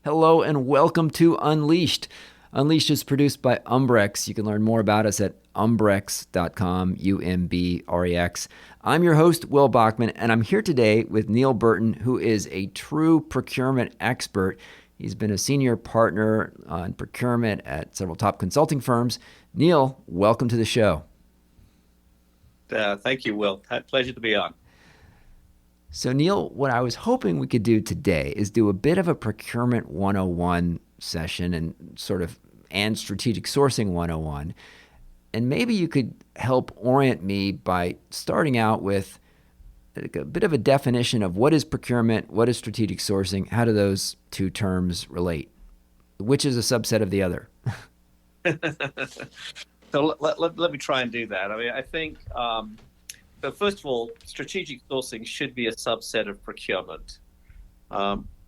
Hello and welcome to Unleashed. Unleashed is produced by Umbrex. You can learn more about us at umbrex.com, Umbrex. I'm your host, Will Bachman, and I'm here today with Niul Burton, who is a true procurement expert. He's been a senior partner in procurement at several top consulting firms. Niul, welcome to the show. Thank you, Will. Pleasure to be on. So Niul, what I was hoping we could do today is do a bit of a procurement 101 session and strategic sourcing 101. And maybe you could help orient me by starting out with a bit of a definition of what is procurement, what is strategic sourcing, how do those two terms relate? Which is a subset of the other? So let me try and do that. I think, so first of all, strategic sourcing should be a subset of procurement.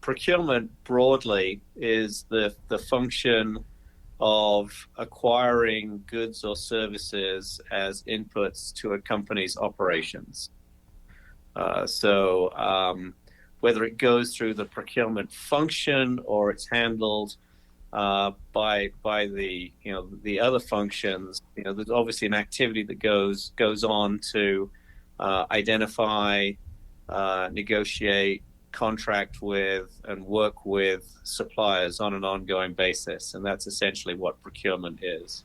Procurement broadly is the function of acquiring goods or services as inputs to a company's operations. Whether it goes through the procurement function or it's handled by the other functions, there's obviously an activity that goes on to identify, negotiate, contract with, and work with suppliers on an ongoing basis, and that's essentially what procurement is.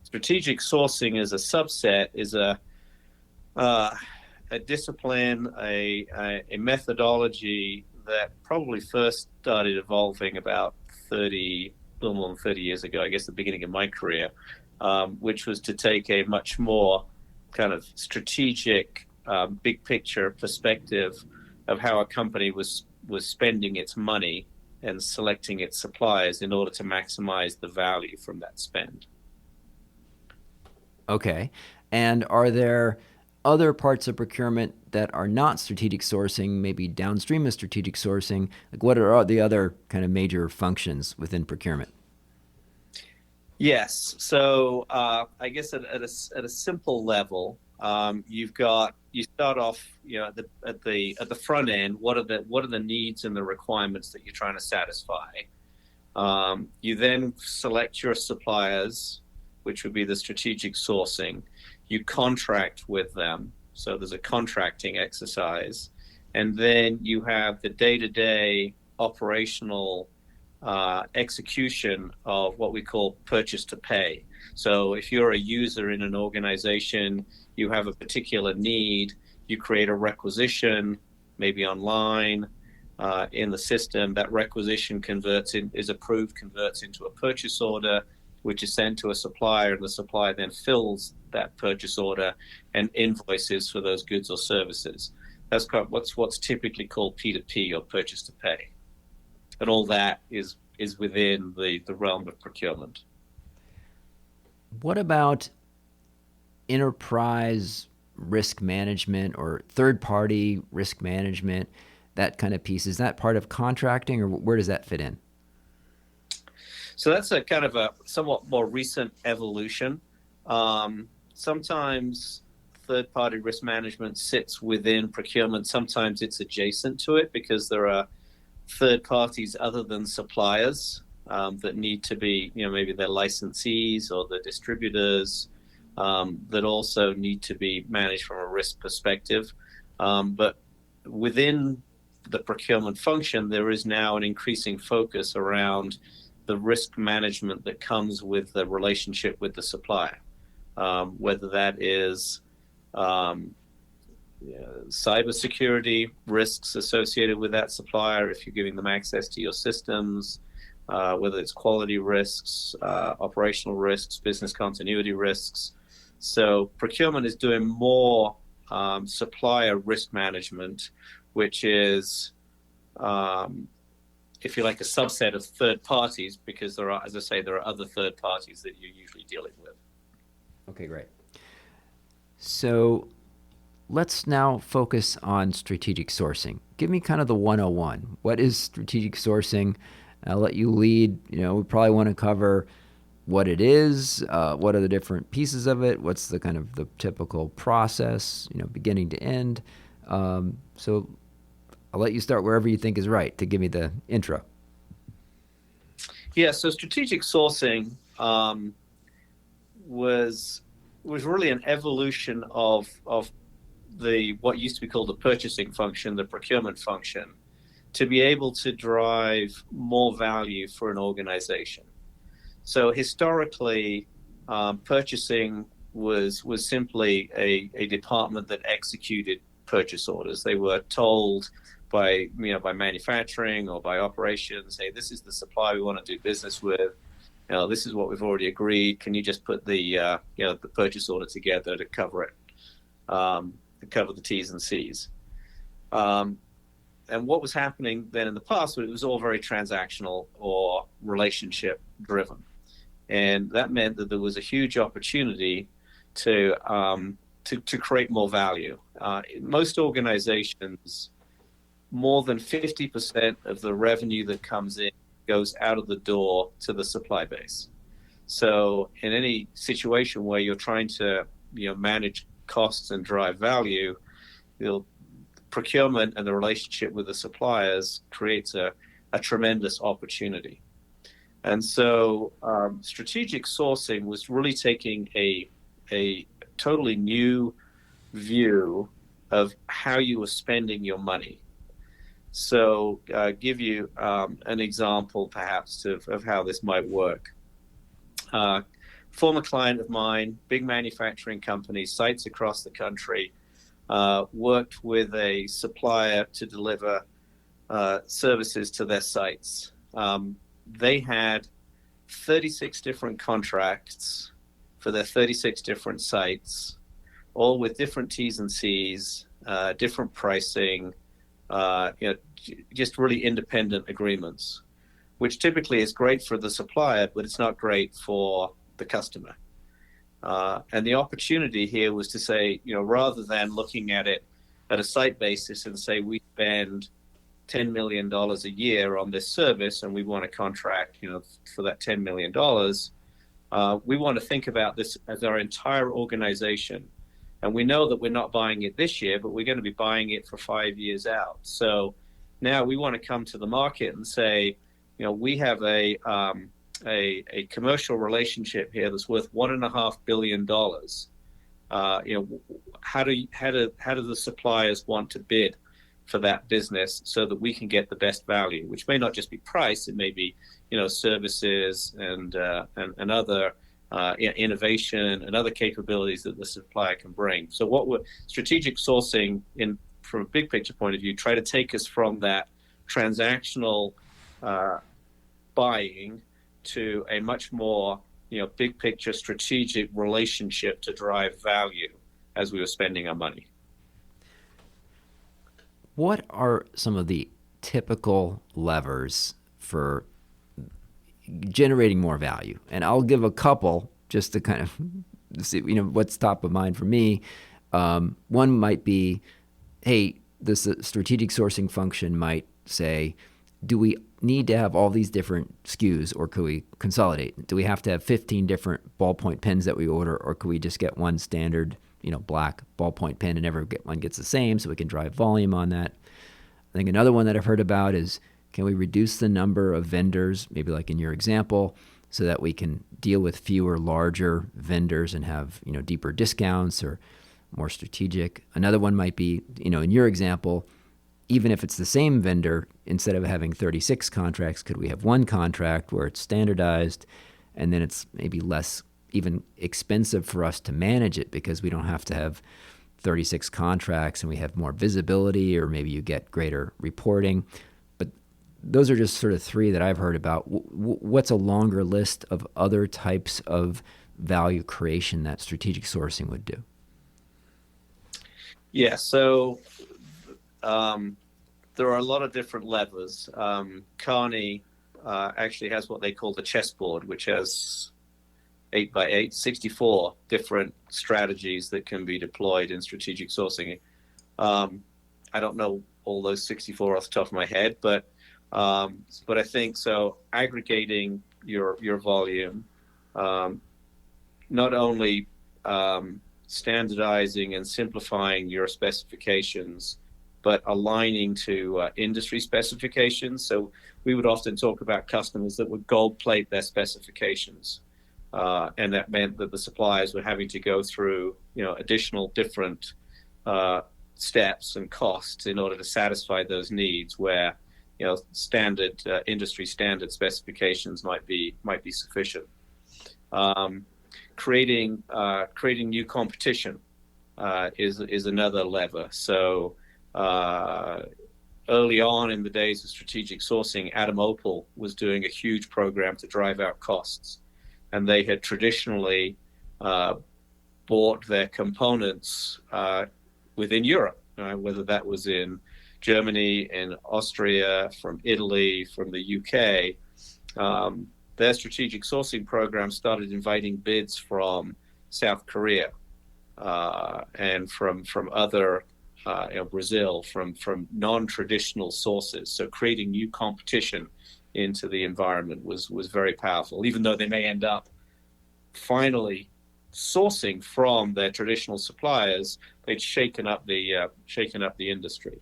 Strategic sourcing as a subset is a discipline, a methodology that probably first started evolving about a little more than 30 years ago, I guess the beginning of my career, which was to take a much more kind of strategic, big picture perspective of how a company was spending its money and selecting its suppliers in order to maximize the value from that spend. Okay. And are there other parts of procurement that are not strategic sourcing, maybe downstream of strategic sourcing? Like what are the other kind of major functions within procurement? Yes. So I guess at a simple level, you start off at the front end. What are the needs and the requirements that you're trying to satisfy? You then select your suppliers, which would be the strategic sourcing. You contract with them, so there's a contracting exercise, and then you have the day-to-day operational execution of what we call purchase to pay. So if you're a user in an organization, you have a particular need, you create a requisition, maybe online, in the system. That requisition is approved, converts into a purchase order, which is sent to a supplier, and the supplier then fills that purchase order and invoices for those goods or services. That's what's typically called P2P, or purchase to pay. And all that is within the realm of procurement. What about enterprise risk management or third-party risk management, that kind of piece? Is that part of contracting, or where does that fit in? So that's a kind of a somewhat more recent evolution. Sometimes third-party risk management sits within procurement. Sometimes it's adjacent to it because there are third parties other than suppliers that need to be, maybe they're licensees or the distributors that also need to be managed from a risk perspective. But within the procurement function, there is now an increasing focus around the risk management that comes with the relationship with the supplier, whether that is cybersecurity risks associated with that supplier, if you're giving them access to your systems, whether it's quality risks, operational risks, business continuity risks. So procurement is doing more supplier risk management, which is, if you like, a subset of third parties, because there are, as I say, there are other third parties that you're usually dealing with. Okay, great. So let's now focus on strategic sourcing. Give me kind of the 101. What is strategic sourcing? I'll let you lead. We probably want to cover what it is, what are the different pieces of it, what's the kind of the typical process, beginning to end. So I'll let you start wherever you think is right to give me the intro. Yeah, so strategic sourcing was really an evolution of the what used to be called the purchasing function, the procurement function, to be able to drive more value for an organization. So historically, purchasing was simply a department that executed purchase orders. They were told by manufacturing or by operations, hey, this is the supplier we want to do business with. This is what we've already agreed. Can you just put the the purchase order together to cover it, to cover the T's and C's? And what was happening then in the past was it was all very transactional or relationship driven. And that meant that there was a huge opportunity to create more value. Most organizations, more than 50% of the revenue that comes in goes out of the door to the supply base. So in any situation where you're trying to manage costs and drive value, procurement and the relationship with the suppliers creates a tremendous opportunity. And so strategic sourcing was really taking a totally new view of how you were spending your money. So give you an example perhaps of how this might work. Former client of mine, big manufacturing company, sites across the country, worked with a supplier to deliver services to their sites. They had 36 different contracts for their 36 different sites, all with different T's and C's, different pricing, just really independent agreements, which typically is great for the supplier, but it's not great for the customer. And the opportunity here was to say, rather than looking at it at a site basis and say we spend $10 million a year on this service and we want a contract, for that $10 million, we want to think about this as our entire organization. And we know that we're not buying it this year, but we're going to be buying it for 5 years out. So now we want to come to the market and say, we have a commercial relationship here that's worth $1.5 billion. How do the suppliers want to bid for that business so that we can get the best value, which may not just be price, it may be services and other innovation and other capabilities that the supplier can bring. So what we're strategic sourcing from a big picture point of view, try to take us from that transactional buying to a much more big picture strategic relationship to drive value as we were spending our money. What are some of the typical levers for generating more value? And I'll give a couple just to kind of see, what's top of mind for me. One might be, hey, this strategic sourcing function might say, do we need to have all these different SKUs or could we consolidate? Do we have to have 15 different ballpoint pens that we order, or could we just get one standard black ballpoint pen and everyone gets the same so we can drive volume on that? I think another one that I've heard about is, can we reduce the number of vendors, maybe like in your example, so that we can deal with fewer larger vendors and have deeper discounts or more strategic? Another one might be, in your example, even if it's the same vendor, instead of having 36 contracts, could we have one contract where it's standardized and then it's maybe less even expensive for us to manage it because we don't have to have 36 contracts and we have more visibility, or maybe you get greater reporting. But those are just sort of three that I've heard about. What's a longer list of other types of value creation that strategic sourcing would do? Yeah, so there are a lot of different levers. Carney actually has what they call the chessboard, which has 8 by 8, 64 different strategies that can be deployed in strategic sourcing. I don't know all those 64 off the top of my head, but I think so. Aggregating your volume, not only standardizing and simplifying your specifications, but aligning to industry specifications. So we would often talk about customers that would gold plate their specifications. And that meant that the suppliers were having to go through, additional different steps and costs in order to satisfy those needs, where standard industry standard specifications might be sufficient. Creating new competition is another lever. So early on in the days of strategic sourcing, Adam Opal was doing a huge program to drive out costs, and they had traditionally bought their components within Europe, whether that was in Germany, in Austria, from Italy, from the UK. Their strategic sourcing program started inviting bids from South Korea and from other, Brazil, from non-traditional sources. So creating new competition into the environment was very powerful, even though they may end up finally sourcing from their traditional suppliers. They'd shaken up the industry.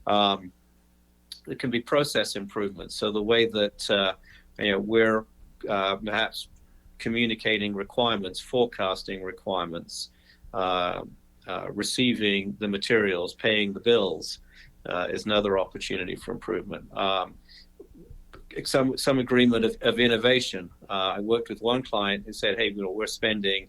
There can be process improvements. So the way that we're perhaps communicating requirements, forecasting requirements, receiving the materials, paying the bills, is another opportunity for improvement. Some agreement of innovation. I worked with one client who said, "Hey, we're spending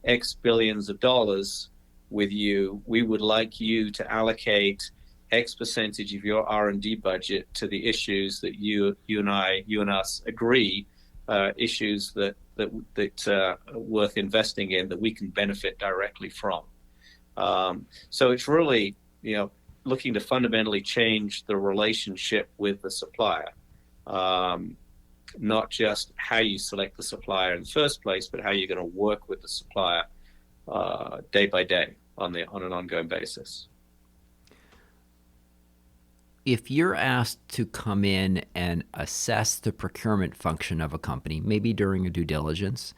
X billions of dollars with you. We would like you to allocate X percentage of your R&D budget to the issues that you and us agree, issues that are worth investing in, that we can benefit directly from." So it's really, looking to fundamentally change the relationship with the supplier. Not just how you select the supplier in the first place, but how you're going to work with the supplier day by day on an ongoing basis. If you're asked to come in and assess the procurement function of a company, maybe during a due diligence,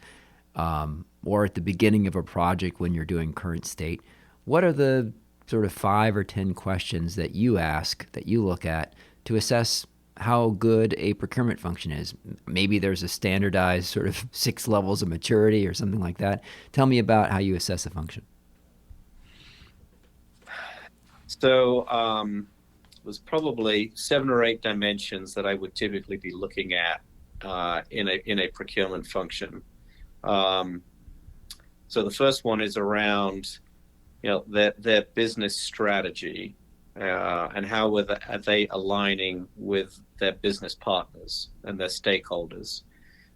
or at the beginning of a project when you're doing current state, what are the sort of 5 or 10 questions that you ask, that you look at to assess how good a procurement function is? Maybe there's a standardized sort of 6 levels of maturity or something like that. Tell me about how you assess a function. So there's probably 7 or 8 dimensions that I would typically be looking at in a procurement function. So the first one is around their business strategy, and how are they aligning with their business partners and their stakeholders.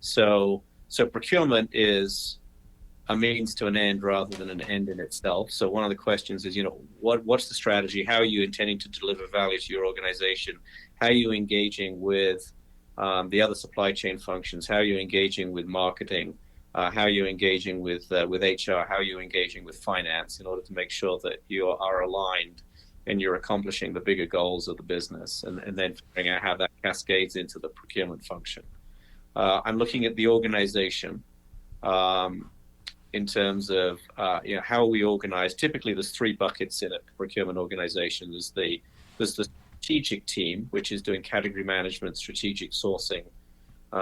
So procurement is a means to an end rather than an end in itself. So one of the questions is, what's the strategy? How are you intending to deliver value to your organization? How are you engaging with the other supply chain functions? How are you engaging with marketing? How are you engaging with HR? How are you engaging with finance, in order to make sure that you are aligned and you're accomplishing the bigger goals of the business, and then figuring out how that cascades into the procurement function. I'm looking at the organization in terms of how are we organized. Typically, there's 3 buckets in a procurement organization. There's the strategic team, which is doing category management, strategic sourcing,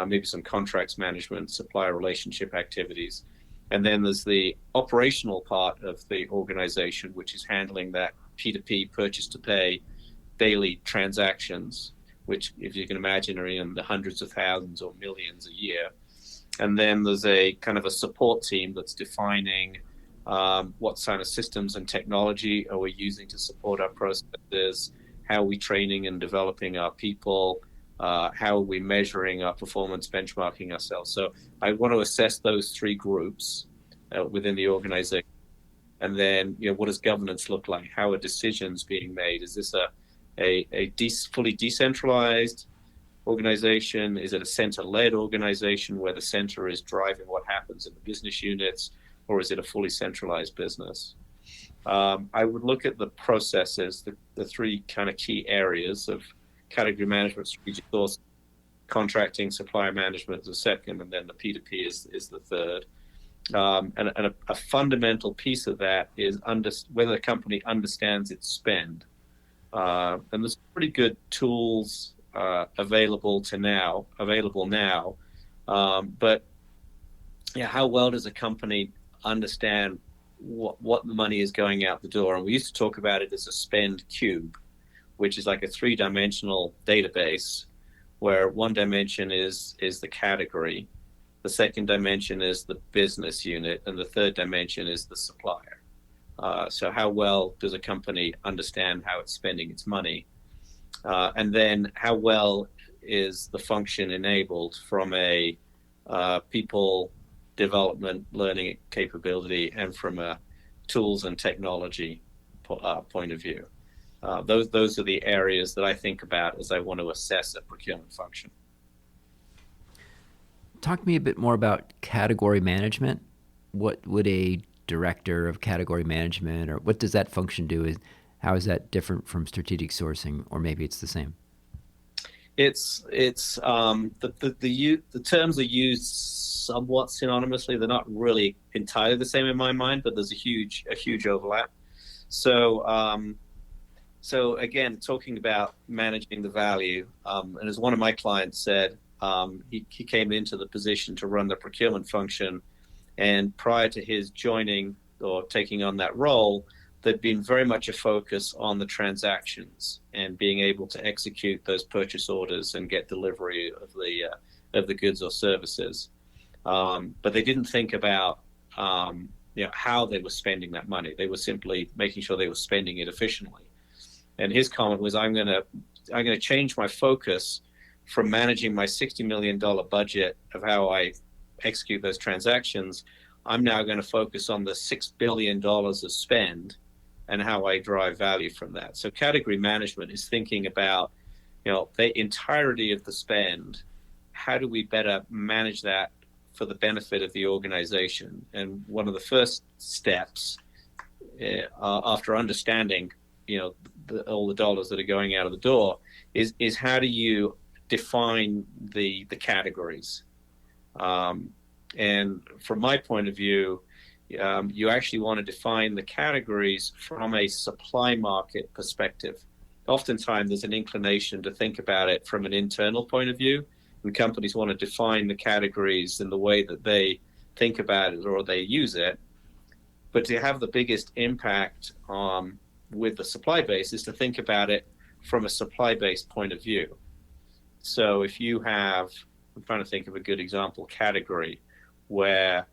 maybe some contracts management, supplier relationship activities. And then there's the operational part of the organization, which is handling that P2P, purchase to pay, daily transactions, which, if you can imagine, are in the hundreds of thousands or millions a year. And then there's a kind of a support team that's defining what kind of systems and technology are we using to support our processes, how are we training and developing our people, how are we measuring our performance, benchmarking ourselves. So I want to assess those 3 groups within the organization. And then, what does governance look like? How are decisions being made? Is this a fully decentralized organization? Is it a center-led organization where the center is driving what happens in the business units, or is it a fully centralized business? I would look at the processes, the 3 kind of key areas of category management, strategic sourcing, contracting, supplier management is the second, and then the P2P is the third. And a fundamental piece of that is whether the company understands its spend. And there's pretty good tools available now. But yeah, how well does a company understand what the money is going out the door? And we used to talk about it as a spend cube, which is like a three-dimensional database where one dimension is the category, the second dimension is the business unit, and the third dimension is the supplier. So how well does a company understand how it's spending its money? And then how well is the function enabled from a people development learning capability and from a tools and technology point of view? Those are the areas that I think about as I want to assess a procurement function. Talk to me a bit more about category management. What would a director of category management, or what does that function do? How is that different from strategic sourcing, or maybe it's the same? It's the terms are used somewhat synonymously. They're not really entirely the same in my mind, but there's a huge overlap. So so again, talking about managing the value, and as one of my clients said, he came into the position to run the procurement function, and prior to his joining or taking on that role, there'd been very much a focus on the transactions and being able to execute those purchase orders and get delivery of the goods or services. But they didn't think about how they were spending that money. They were simply making sure they were spending it efficiently. And his comment was, I'm gonna change my focus from managing my $60 million budget of how I execute those transactions. I'm now going to focus on the $6 billion of spend and how I drive value from that. So category management is thinking about, the entirety of the spend. How do we better manage that for the benefit of the organization? And one of the first steps after understanding, all the dollars that are going out of the door is how do you define the categories? And from my point of view, you actually want to define the categories from a supply market perspective. Oftentimes, there's an inclination to think about it from an internal point of view, and companies want to define the categories in the way that they think about it or they use it. But to have the biggest impact with the supply base is to think about it from a supply-based point of view. So if you have, I'm trying to think of a good example category where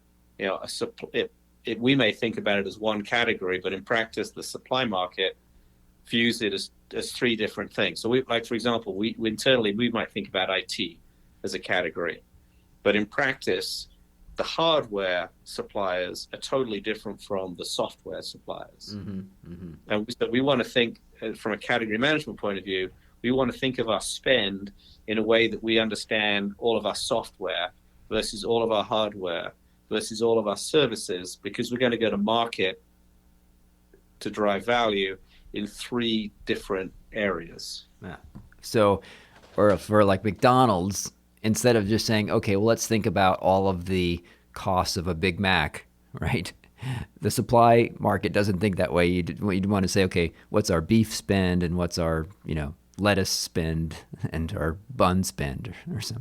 we may think about it as one category, but in practice the supply market views it as three different things. So for example, we internally we might think about IT as a category, but in practice the hardware suppliers are totally different from the software suppliers. Mm-hmm, mm-hmm. And so we want to think from a category management point of view, we want to think of our spend in a way that we understand all of our software versus all of our hardware versus all of our services, because we're going to go to market to drive value in three different areas. Yeah. So, or for like McDonald's, instead of just saying, okay, well, let's think about all of the costs of a Big Mac, right? The supply market doesn't think that way. You'd want to say, okay, what's our beef spend and what's our, lettuce spend and our bun spend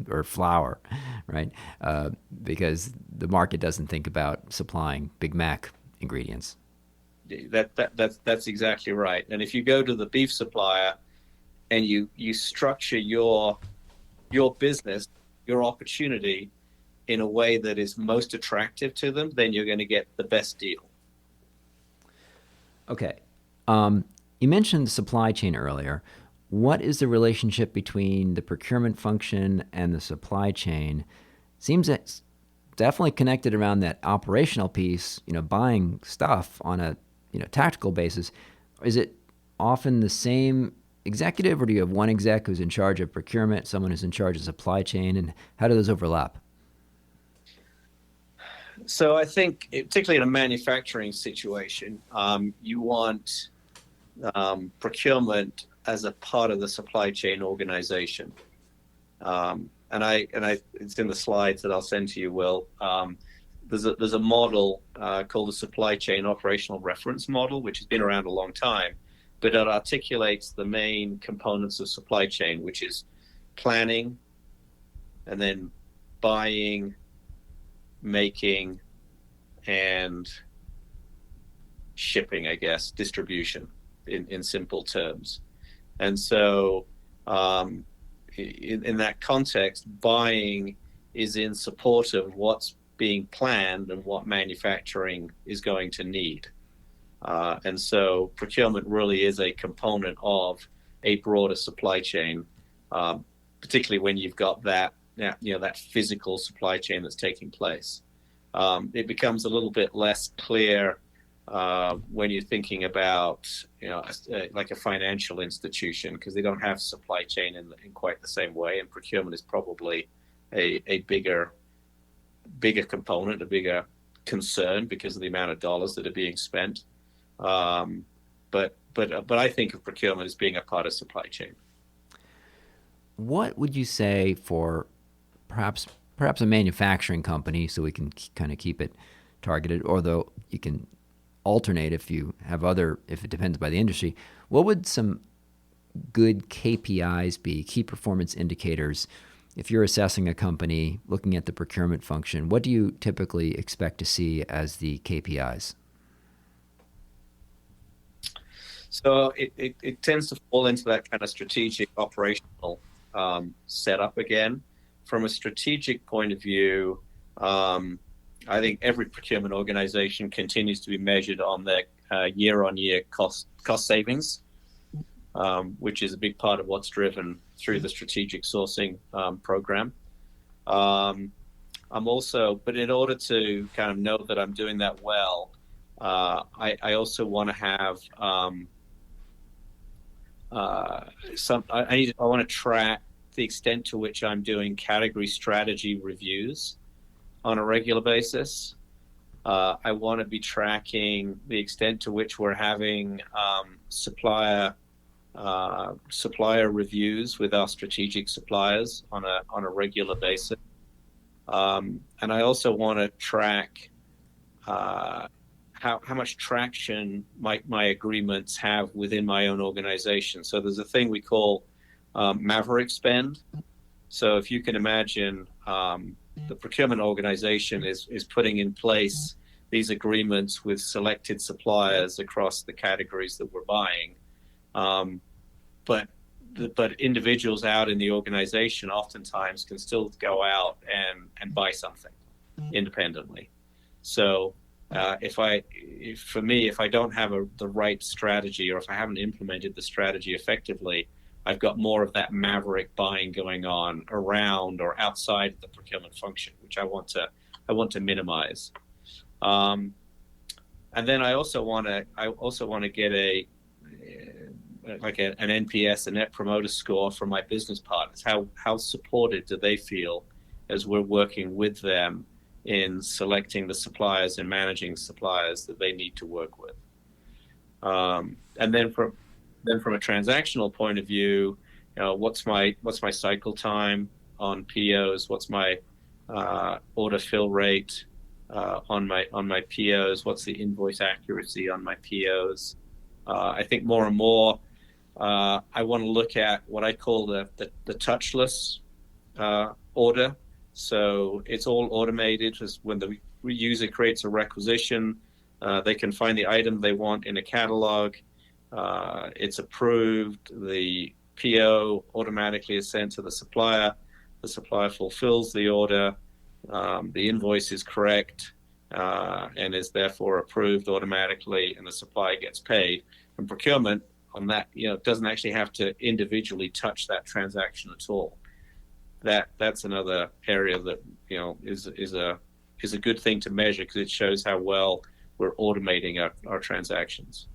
or flour, right? Because the market doesn't think about supplying Big Mac ingredients. That's exactly right. And if you go to the beef supplier and you structure your business, your opportunity in a way that is most attractive to them, then you're going to get the best deal. Okay. You mentioned supply chain earlier. What is the relationship between the procurement function and the supply chain? Seems it's definitely connected around that operational piece, buying stuff on a tactical basis. Is it often the same executive, or do you have one exec who's in charge of procurement, someone who's in charge of supply chain, and how do those overlap? So I think, particularly in a manufacturing situation, you want procurement as a part of the supply chain organization. And it's in the slides that I'll send to you, Will. There's a model called the supply chain operational reference model, which has been around a long time. but it articulates the main components of supply chain, which is planning, and then buying, making, and shipping, I guess, distribution in simple terms. And so in that context, buying is in support of what's being planned and what manufacturing is going to need. And so procurement really is a component of a broader supply chain, particularly when you've got that physical supply chain that's taking place. It becomes a little bit less clear when you're thinking about like a financial institution, because they don't have supply chain in quite the same way, and procurement is probably a bigger component, a bigger concern because of the amount of dollars that are being spent. But I think of procurement as being a part of supply chain. What would you say for perhaps a manufacturing company, so we can kind of keep it targeted, although you can alternate if it depends by the industry. What would some good KPIs be, key performance indicators, if you're assessing a company, looking at the procurement function? What do you typically expect to see as the KPIs? So it tends to fall into that kind of strategic operational setup again. From a strategic point of view, I think every procurement organization continues to be measured on their year-on-year cost savings, which is a big part of what's driven through the strategic sourcing program. But in order to kind of know that I'm doing that well, I also want to have I want to track the extent to which I'm doing category strategy reviews on a regular basis. I want to be tracking the extent to which we're having supplier reviews with our strategic suppliers on a regular basis. And I also want to track how much traction my agreements have within my own organization. So there's a thing we call maverick spend. So if you can imagine, the procurement organization is putting in place these agreements with selected suppliers across the categories that we're buying. But individuals out in the organization oftentimes can still go out and buy something independently. So if I don't have the right strategy, or if I haven't implemented the strategy effectively, I've got more of that maverick buying going on around or outside the procurement function, which I want to minimize. And then I also want to get an NPS, a Net Promoter Score, from my business partners. How supported do they feel as we're working with them in selecting the suppliers and managing suppliers that they need to work with? And then from a transactional point of view, what's my cycle time on POs? What's my order fill rate on my POs? What's the invoice accuracy on my POs? I think more and more I want to look at what I call the touchless order. So it's all automated. Just when the user creates a requisition, they can find the item they want in a catalog. It's approved. The PO automatically is sent to the supplier. The supplier fulfills the order. The invoice is correct and is therefore approved automatically, and the supplier gets paid. And procurement on that, doesn't actually have to individually touch that transaction at all. That's another area that is a good thing to measure, because it shows how well we're automating our transactions.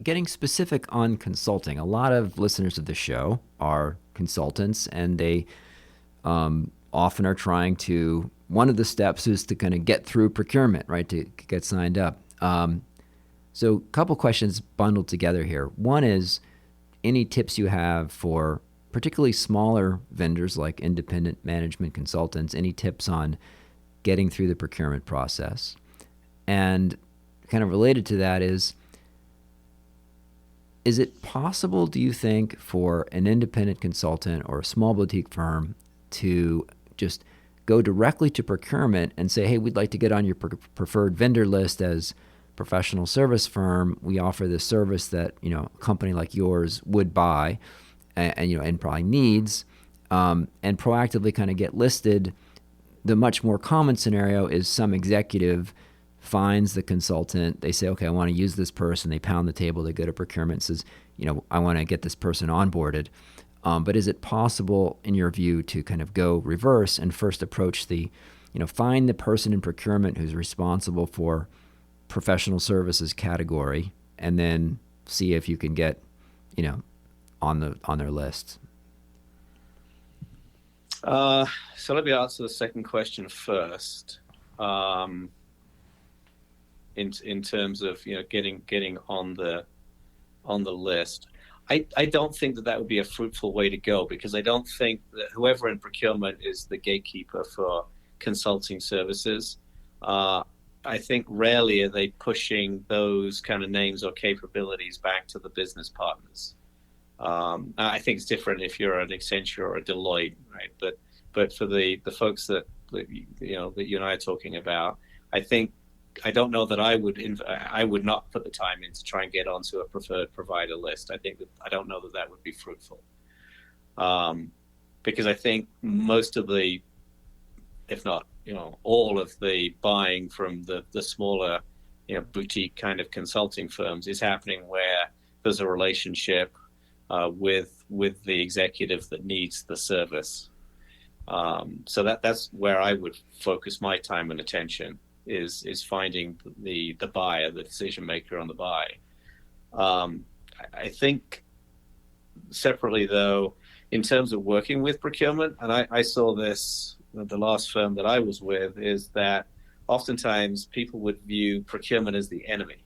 Getting specific on consulting, a lot of listeners of the show are consultants, and they often are trying to, one of the steps is to kind of get through procurement, right, to get signed up. So a couple questions bundled together here. One is, any tips you have for particularly smaller vendors like independent management consultants, any tips on getting through the procurement process? And kind of related to that is it possible, do you think, for an independent consultant or a small boutique firm to just go directly to procurement and say, hey, we'd like to get on your preferred vendor list as professional service firm. We offer this service that, a company like yours would buy and probably needs, and proactively kind of get listed. The much more common scenario is some executive finds the consultant. They say, okay, I want to use this person. They pound the table. They go to procurement and says, I want to get this person onboarded. But is it possible, in your view, to kind of go reverse and first approach find the person in procurement who's responsible for professional services category, and then see if you can get, on their list? So let me answer the second question first. In terms of getting on the list, I don't think that would be a fruitful way to go, because I don't think that whoever in procurement is the gatekeeper for consulting services. I think rarely are they pushing those kind of names or capabilities back to the business partners. I think it's different if you're an Accenture or a Deloitte, right? But for the folks that you and I are talking about, I don't know that I would not put the time in to try and get onto a preferred provider list. I don't know that would be fruitful, because I think most of the, if not all of the buying from the smaller boutique kind of consulting firms is happening where there's a relationship with the executive that needs the service. So that's where I would focus my time and attention, is finding the buyer, the decision maker on the buy. I think separately, though, in terms of working with procurement, and I saw this at the last firm that I was with, is that oftentimes people would view procurement as the enemy,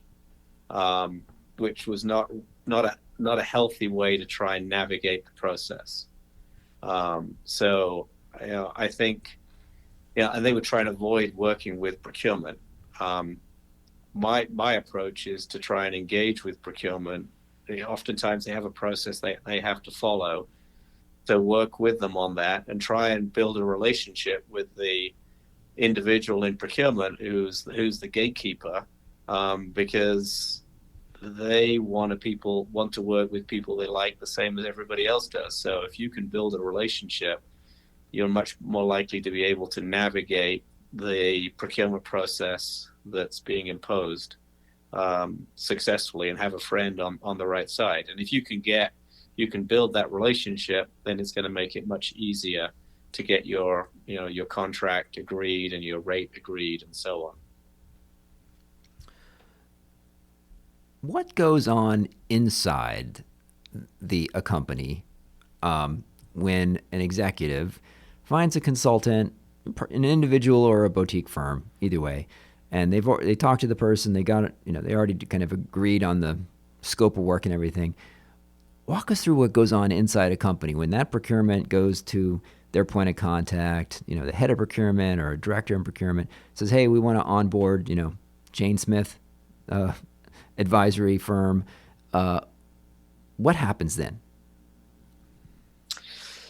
which was not a healthy way to try and navigate the process. So I think, and they would try and avoid working with procurement. My approach is to try and engage with procurement. Oftentimes they have a process they have to follow, to work with them on that and try and build a relationship with the individual in procurement who's the gatekeeper, because they want to work with people they like the same as everybody else does. So if you can build a relationship, you're much more likely to be able to navigate the procurement process that's being imposed successfully and have a friend on the right side. And if you can build that relationship, then it's going to make it much easier to get your contract agreed and your rate agreed and so on. What goes on inside a company when an executive finds a consultant, an individual or a boutique firm, either way, and they talked to the person, they got it, they already kind of agreed on the scope of work and everything. Walk us through what goes on inside a company when that procurement goes to their point of contact, the head of procurement or a director in procurement says, hey, we want to onboard, Jane Smith advisory firm. What happens then?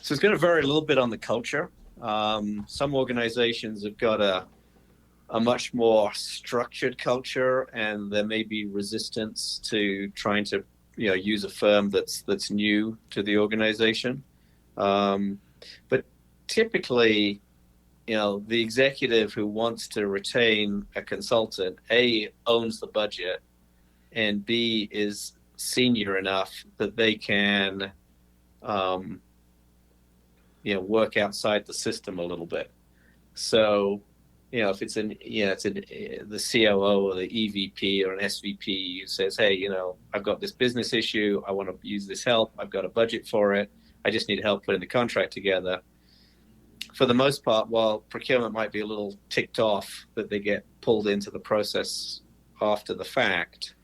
So it's going to vary a little bit on the culture. Some organizations have got a much more structured culture, and there may be resistance to trying to use a firm that's new to the organization. But typically, the executive who wants to retain a consultant, A, owns the budget, and B, is senior enough that they can work outside the system a little bit. So, if it's the COO or the EVP or an SVP who says, hey, I've got this business issue, I want to use this help, I've got a budget for it, I just need help putting the contract together. For the most part, while procurement might be a little ticked off that they get pulled into the process after the fact,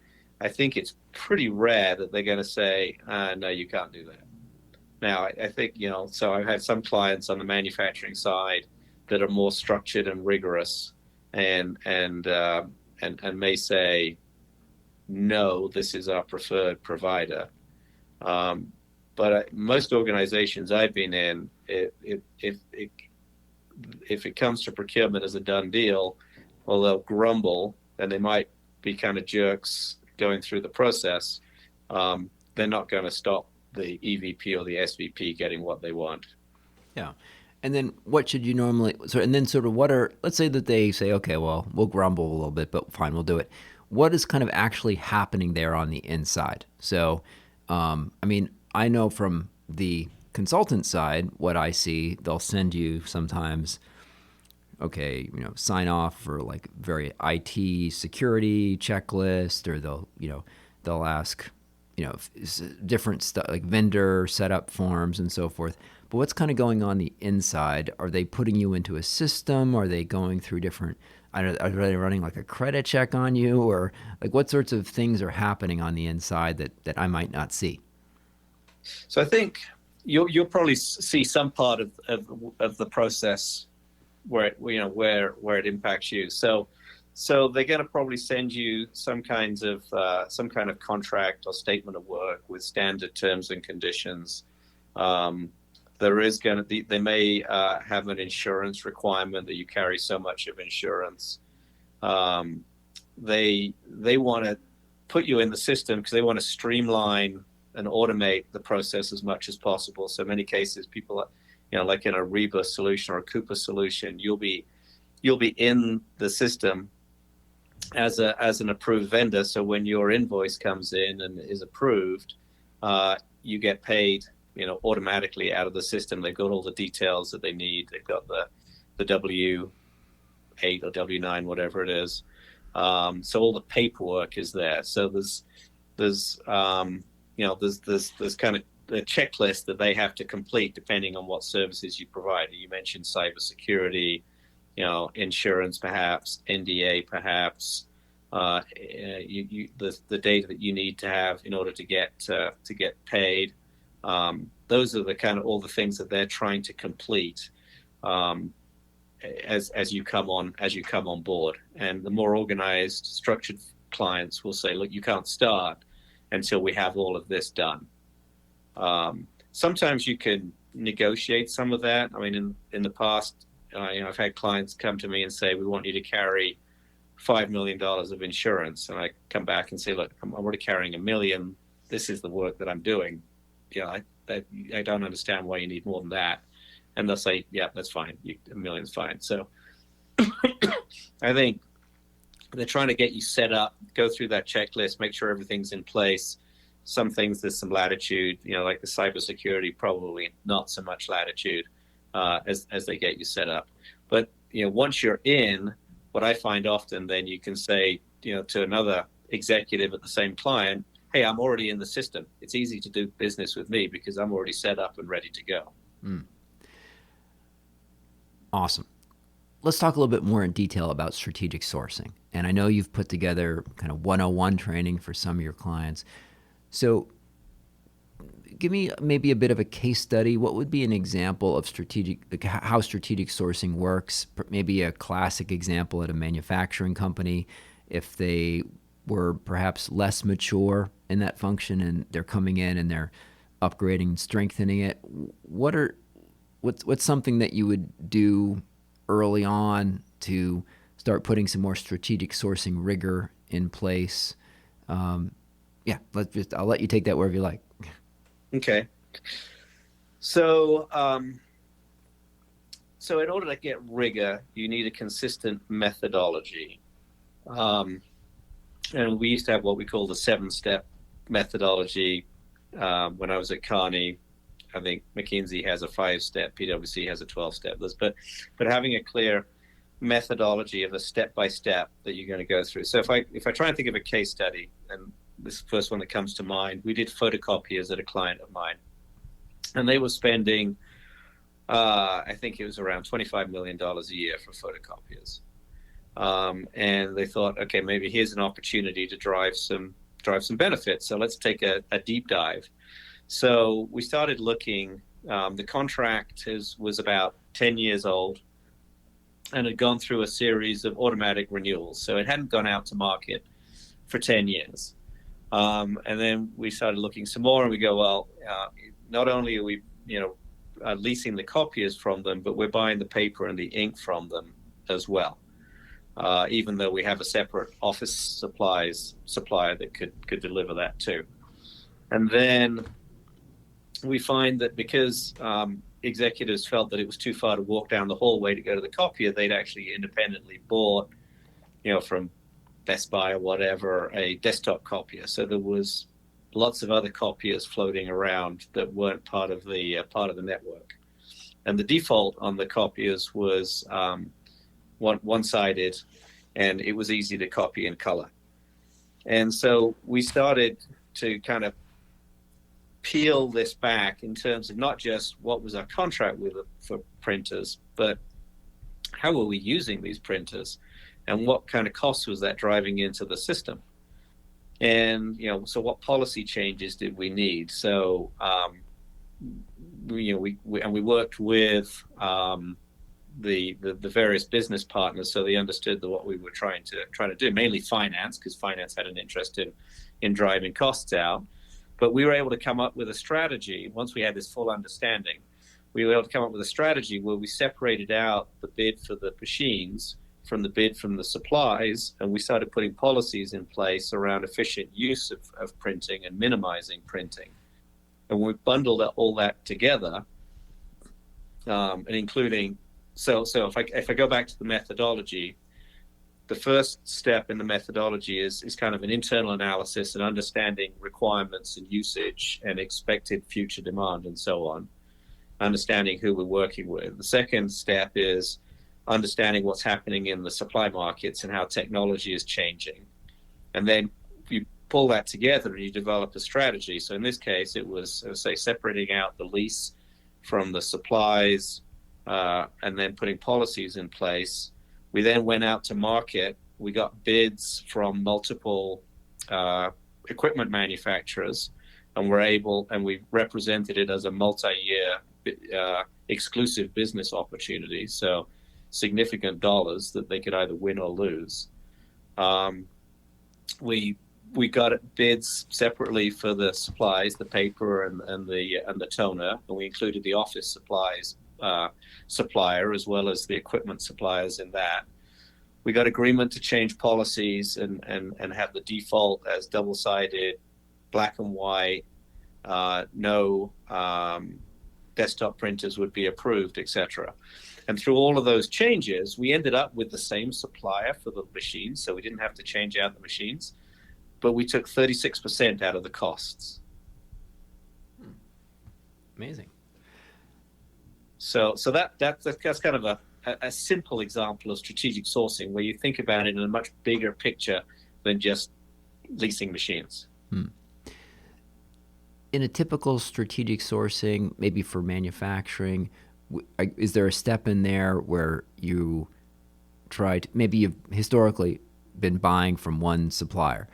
I think it's pretty rare that they're going to say, no, you can't do that. Now, I think, so I've had some clients on the manufacturing side that are more structured and rigorous and may say, no, this is our preferred provider. But most organizations I've been in, if it comes to procurement as a done deal, well, they'll grumble and they might be kind of jerks going through the process. They're not going to stop the EVP or the SVP getting what they want. Yeah. And then what should you normally, so, and then sort of what are, let's say that they say, okay, well, we'll grumble a little bit, but fine, we'll do it. What is kind of actually happening there on the inside? So, I mean, I know from the consultant side, what I see, they'll send you sometimes, okay, sign off for like very IT security checklist, or they'll ask, different stuff like vendor setup forms and so forth. But what's kind of going on the inside? Are they putting you into a system? Are they going through different, are they running like a credit check on you? Or like what sorts of things are happening on the inside that I might not see? So I think you'll probably see some part of the process where it impacts you. So they're going to probably send you some kind of contract or statement of work with standard terms and conditions. There is going to be, they may have an insurance requirement that you carry so much of insurance. They want to put you in the system because they want to streamline and automate the process as much as possible. So in many cases, people, like in a Reba solution or a Coupa solution, you'll be in the system as an approved vendor. So when your invoice comes in and is approved, you get paid, automatically out of the system. They've got all the details that they need. They've got the W-8 or W-9, whatever it is. So all the paperwork is there. So there's kind of a checklist that they have to complete depending on what services you provide. You mentioned cybersecurity, insurance, perhaps NDA, perhaps the data that you need to have in order to get paid. Those are the kind of all the things that they're trying to complete as you come on board. And the more organized, structured clients will say, look, you can't start until we have all of this done. Sometimes you can negotiate some of that. I mean, in the past, I've had clients come to me and say, we want you to carry $5 million of insurance. And I come back and say, look, I'm already carrying $1 million. This is the work that I'm doing. I don't understand why you need more than that. And they'll say, yeah, that's fine. $1 million's fine. So I think they're trying to get you set up, go through that checklist, make sure everything's in place. Some things there's some latitude, like the cybersecurity, probably not so much latitude as they get you set up. But once you're in, what I find often, then you can say to another executive at the same client, hey, I'm already in the system. It's easy to do business with me because I'm already set up and ready to go. Awesome. Let's talk a little bit more in detail about strategic sourcing. And I know you've put together kind of 101 training for some of your clients. So give me maybe a bit of a case study. What would be an example of how strategic sourcing works? Maybe a classic example at a manufacturing company, if they were perhaps less mature in that function and they're coming in and they're upgrading and strengthening it. What's something that you would do early on to start putting some more strategic sourcing rigor in place? I'll let you take that wherever you like. Okay. So in order to get rigor, you need a consistent methodology. And we used to have what we call the 7-step methodology. When I was at Carney, I think McKinsey has a 5-step, PwC has a 12-step list, but having a clear methodology of a step-by-step that you're going to go through. So if I try and think of a case study, and this first one that comes to mind, we did photocopiers at a client of mine, and they were spending, I think it was around $25 million a year for photocopiers. And they thought, okay, maybe here's an opportunity to drive some benefits. So let's take a deep dive. So we started looking. The contract was about 10 years old and had gone through a series of automatic renewals. So it hadn't gone out to market for 10 years. And then we started looking some more, and we go, well, not only are we, leasing the copiers from them, but we're buying the paper and the ink from them as well. Even though we have a separate office supplier that could deliver that too. And then we find that because executives felt that it was too far to walk down the hallway to go to the copier, they'd actually independently bought, from Best Buy or whatever, a desktop copier. So there was lots of other copiers floating around that weren't part of the network. And the default on the copiers was one-sided, and it was easy to copy in color. And so we started to kind of peel this back in terms of not just what was our contract with for printers, but how were we using these printers, and what kind of cost was that driving into the system? And so what policy changes did we need? So we worked with the various business partners, so they understood what we were trying to do, mainly finance, because finance had an interest in driving costs out. But we were able to come up with a strategy. Once we had this full understanding, we were able to come up with a strategy where we separated out the bid for the machines from the bid from the supplies, and we started putting policies in place around efficient use of printing and minimizing printing. And we bundled all that together, and including, so if I go back to the methodology, the first step in the methodology is kind of an internal analysis and understanding requirements and usage and expected future demand and so on, understanding who we're working with. The second step is understanding what's happening in the supply markets and how technology is changing. And then you pull that together and you develop a strategy. So in this case, it was, separating out the lease from the supplies, and then putting policies in place. We then went out to market. We got bids from multiple equipment manufacturers, and we represented it as a multi-year exclusive business opportunity. So significant dollars that they could either win or lose. We got bids separately for the supplies, the paper and the toner, and we included the office supplies supplier as well as the equipment suppliers in that. We got agreement to change policies and have the default as double-sided, black and white, no desktop printers would be approved, etc. And through all of those changes, we ended up with the same supplier for the machines, so we didn't have to change out the machines, but we took 36% out of the costs. Amazing. So that's kind of a simple example of strategic sourcing, where you think about it in a much bigger picture than just leasing machines. In a typical strategic sourcing, maybe for manufacturing, is there a step in there where you maybe you've historically been buying from one supplier?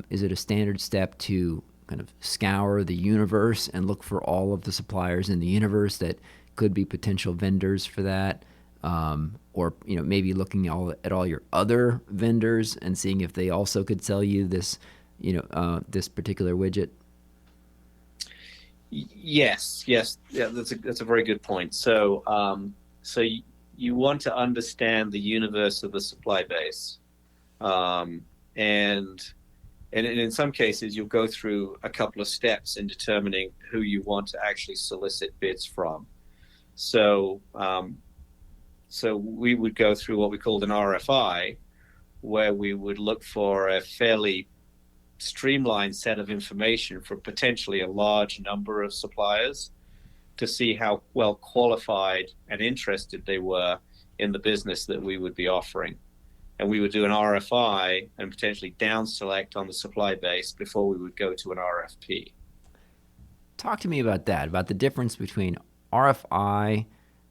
Is it a standard step to kind of scour the universe and look for all of the suppliers in the universe that could be potential vendors for that? Or maybe looking at all your other vendors and seeing if they also could sell you this, this particular widget? Yes, yeah, that's a very good point. So, you want to understand the universe of the supply base, and in some cases you'll go through a couple of steps in determining who you want to actually solicit bids from. So we would go through what we called an RFI, where we would look for a fairly streamlined set of information for potentially a large number of suppliers to see how well qualified and interested they were in the business that we would be offering. And we would do an RFI and potentially down select on the supply base before we would go to an RFP. Talk to me about that, about the difference between RFI,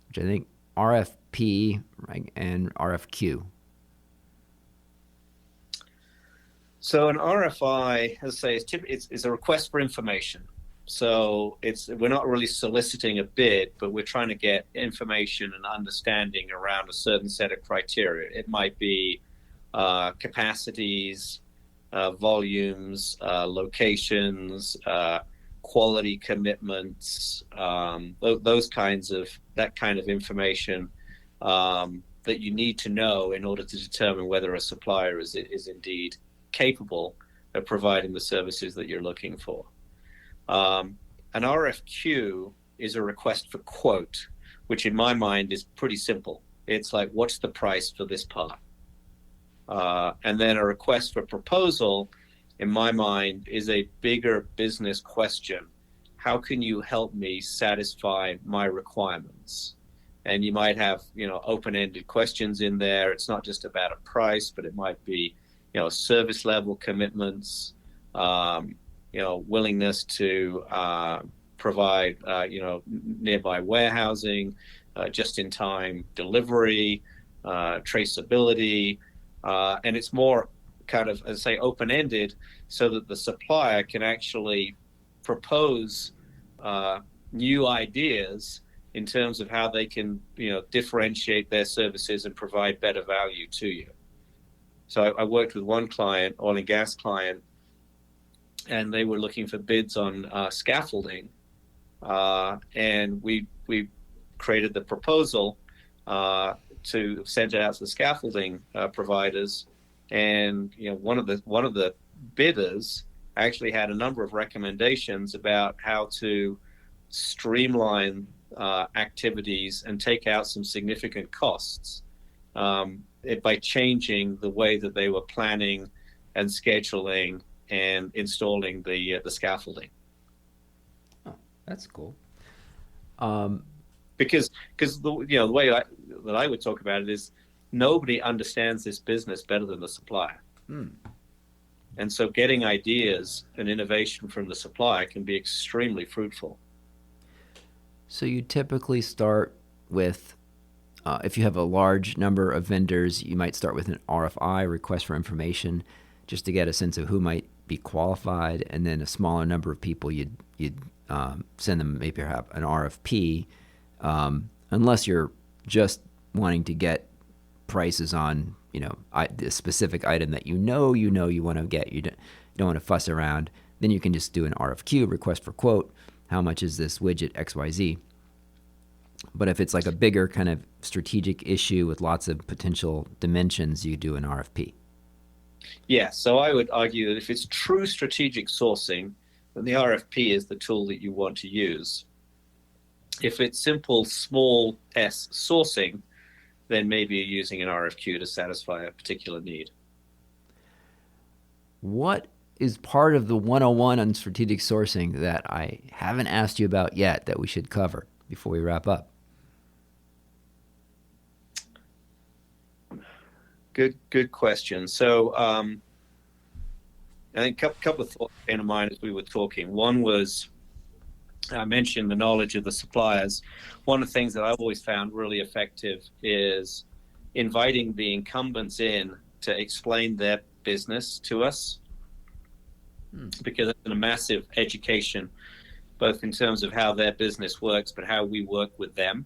which I think RFP, right, and RFQ. So an RFI, as I say, it's a request for information. So we're not really soliciting a bid, but we're trying to get information and understanding around a certain set of criteria. It might be capacities, volumes, locations, quality commitments, that kind of information that you need to know in order to determine whether a supplier is indeed capable of providing the services that you're looking for. An RFQ is a request for quote, which in my mind is pretty simple. It's like, what's the price for this part? And then a request for proposal, in my mind, is a bigger business question. How can you help me satisfy my requirements? And you might have, open-ended questions in there. It's not just about a price, but it might be, service level commitments, willingness to provide, nearby warehousing, just-in-time delivery, traceability, and it's more kind of, as I say, open-ended, so that the supplier can actually propose new ideas in terms of how they can, differentiate their services and provide better value to you. So I worked with one client, oil and gas client, and they were looking for bids on scaffolding, and we created the proposal to send it out to the scaffolding providers, and one of the bidders actually had a number of recommendations about how to streamline activities and take out some significant costs by changing the way that they were planning and scheduling and installing the scaffolding. Oh, that's cool. Because the way that I would talk about it is, nobody understands this business better than the supplier. And so getting ideas and innovation from the supplier can be extremely fruitful. So you typically start with, if you have a large number of vendors, you might start with an RFI, request for information, just to get a sense of who might be qualified, and then a smaller number of people, you'd send them maybe an RFP, unless you're just wanting to get prices on the specific item that you want to get. You don't want to fuss around. Then you can just do an RFQ, request for quote. How much is this widget XYZ? But if it's like a bigger kind of strategic issue with lots of potential dimensions, you do an RFP. Yeah, so I would argue that if it's true strategic sourcing, then the RFP is the tool that you want to use. If it's simple small s sourcing, then maybe you're using an RFQ to satisfy a particular need. What is part of the 101 on strategic sourcing that I haven't asked you about yet that we should cover before we wrap up? Good question. So I think a couple of thoughts came to mind as we were talking. One was, I mentioned the knowledge of the suppliers. One of the things that I've always found really effective is inviting the incumbents in to explain their business to us, because it's a massive education, both in terms of how their business works, but how we work with them.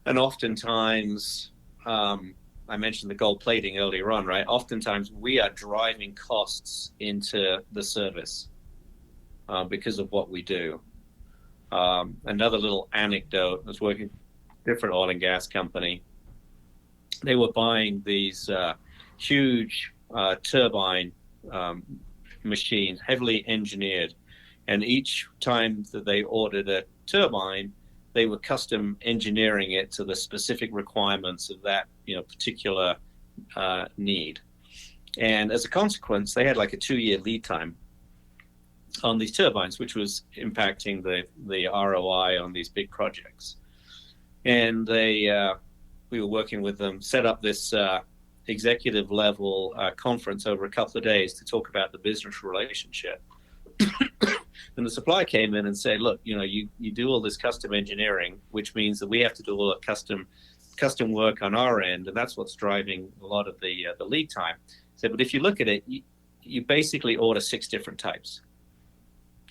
And oftentimes, I mentioned the gold plating earlier on, right? Oftentimes we are driving costs into the service because of what we do. Another little anecdote, I was working with a different oil and gas company. They were buying these huge turbine machines, heavily engineered. And each time that they ordered a turbine, they were custom engineering it to the specific requirements of that particular need. And as a consequence, they had like a 2-year lead time on these turbines, which was impacting the ROI on these big projects. And we were working with them, set up this executive level conference over a couple of days to talk about the business relationship. And the supplier came in and said, look, you do all this custom engineering, which means that we have to do all the custom work on our end, and that's what's driving a lot of the lead time. So, but if you look at it, you basically order 6 different types.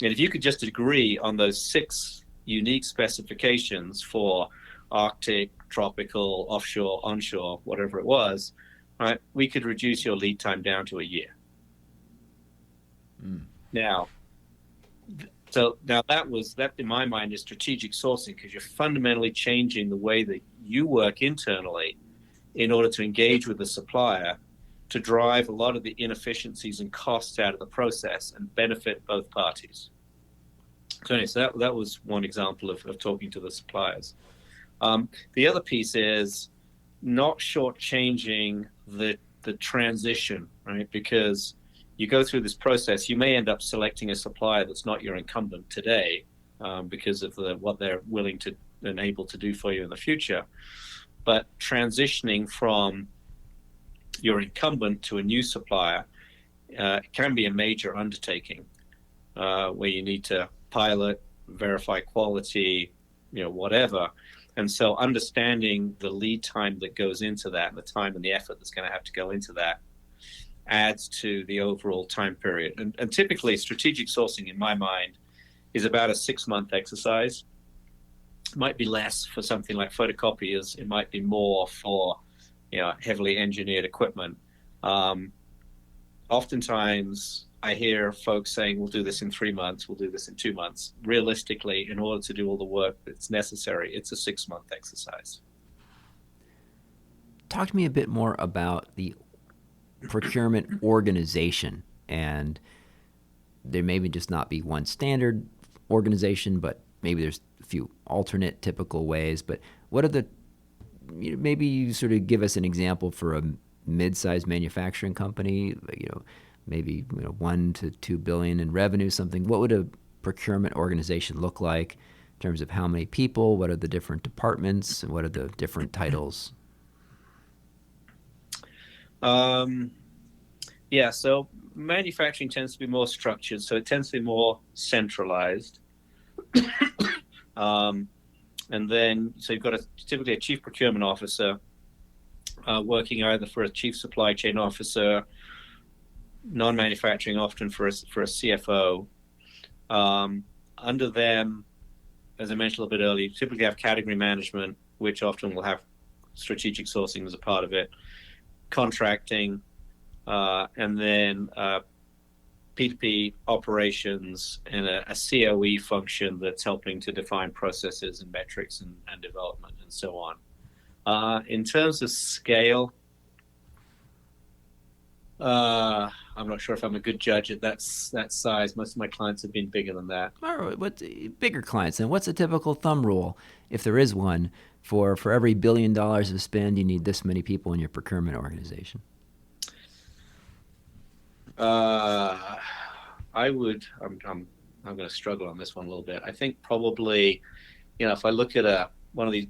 And if you could just agree on those 6 unique specifications for Arctic, tropical, offshore, onshore, whatever it was, right, we could reduce your lead time down to a year. Now, so now that in my mind is strategic sourcing, because you're fundamentally changing the way that you work internally in order to engage with the supplier to drive a lot of the inefficiencies and costs out of the process and benefit both parties. So anyway, so that was one example of talking to the suppliers. The other piece is not shortchanging the transition, right? Because you go through this process, you may end up selecting a supplier that's not your incumbent today, because of what they're willing to and able to do for you in the future. But transitioning from your incumbent to a new supplier can be a major undertaking, where you need to pilot, verify quality, whatever. And so understanding the lead time that goes into that, and the time and the effort that's going to have to go into that, adds to the overall time period. And typically strategic sourcing, in my mind, is about a 6-month exercise. It might be less for something like photocopiers. It might be more for heavily engineered equipment. Oftentimes I hear folks saying, we'll do this in 3 months, we'll do this in 2 months. Realistically, in order to do all the work that's necessary, it's a 6-month exercise. Talk to me a bit more about the procurement organization. And there maybe just not be one standard organization, but maybe there's a few alternate typical ways. But what are maybe you sort of give us an example for a mid-sized manufacturing company, maybe 1 to 2 billion in revenue, something. What would a procurement organization look like in terms of how many people? What are the different departments? And what are the different titles? Yeah, so manufacturing tends to be more structured, so it tends to be more centralized. And then, so you've got typically a chief procurement officer working either for a chief supply chain officer, non-manufacturing often for a CFO. Under them, as I mentioned a little bit earlier, you typically have category management, which often will have strategic sourcing as a part of it, contracting, and then P2P operations, and a COE function that's helping to define processes and metrics and development and so on. In terms of scale, I'm not sure if I'm a good judge at that size. Most of my clients have been bigger than that. All right, what bigger clients? And what's a typical thumb rule, if there is one, for every $1 billion of spend, you need this many people in your procurement organization? I'm going to struggle on this one a little bit. I think probably, if I look at one of these,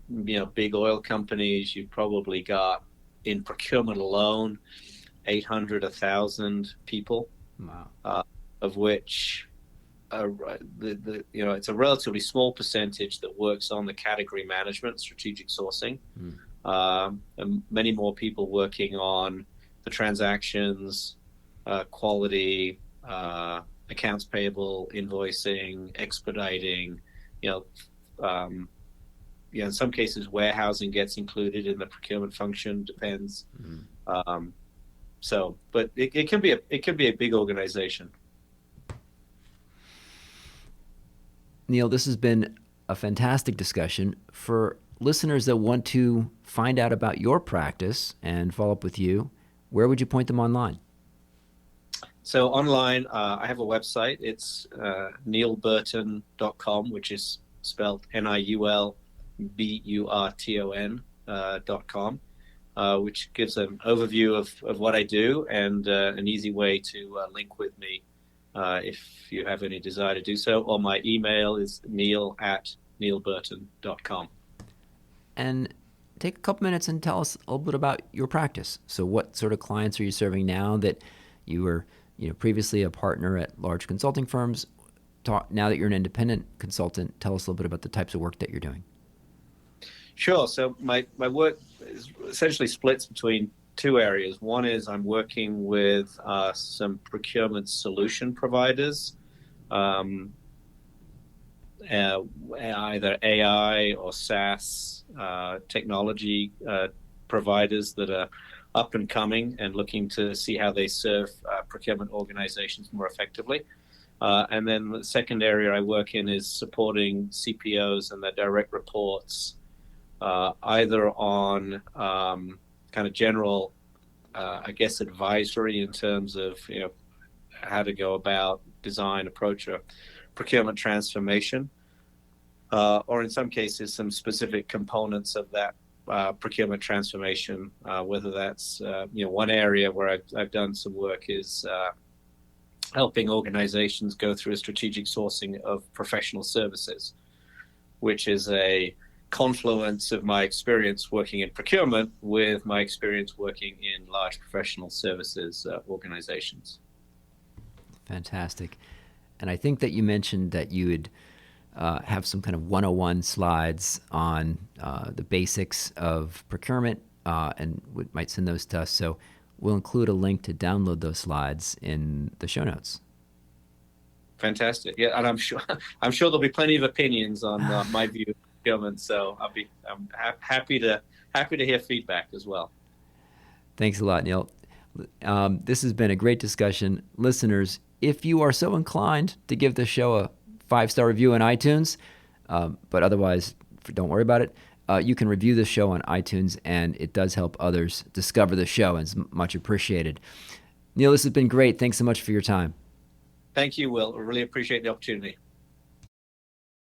big oil companies, you've probably got in procurement alone 800, 1,000 people. Wow. Of which it's a relatively small percentage that works on the category management, strategic sourcing, and many more people working on the transactions, quality, accounts payable, invoicing, expediting. In some cases, warehousing gets included in the procurement function. Depends. But it can be a big organization. Niul, this has been a fantastic discussion. For listeners that want to find out about your practice and follow up with you, where would you point them online? So online, I have a website. It's niulburton.com, which is spelled NIULBURTON.com, which gives an overview of what I do and an easy way to link with me if you have any desire to do so. Or my email is neil@niulburton.com. And take a couple minutes and tell us a little bit about your practice. So what sort of clients are you serving now that you were previously a partner at large consulting firms? Now that you're an independent consultant, tell us a little bit about the types of work that you're doing. Sure. So my work is essentially splits between two areas. One is I'm working with some procurement solution providers, either AI or SaaS technology providers that are up and coming and looking to see how they serve procurement organizations more effectively. And then the second area I work in is supporting CPOs and their direct reports, either on kind of general, advisory in terms of how to go about design, approach a procurement transformation, or in some cases some specific components of that procurement transformation. Whether that's one area where I've done some work is helping organizations go through a strategic sourcing of professional services, which is a confluence of my experience working in procurement with my experience working in large professional services organizations. Fantastic. And I think that you mentioned that you would have some kind of 101 slides on the basics of procurement, and might send those to us. So we'll include a link to download those slides in the show notes. Fantastic. Yeah, and I'm sure there'll be plenty of opinions on my view of procurement. So I'm happy to hear feedback as well. Thanks a lot, Niul. This has been a great discussion. Listeners, if you are so inclined to give the show a 5-star review on iTunes, but otherwise don't worry about it, you can review the show on iTunes, and it does help others discover the show, and it's much appreciated. Niul, this has been great. Thanks so much for your time. Thank you, Will. I really appreciate the opportunity.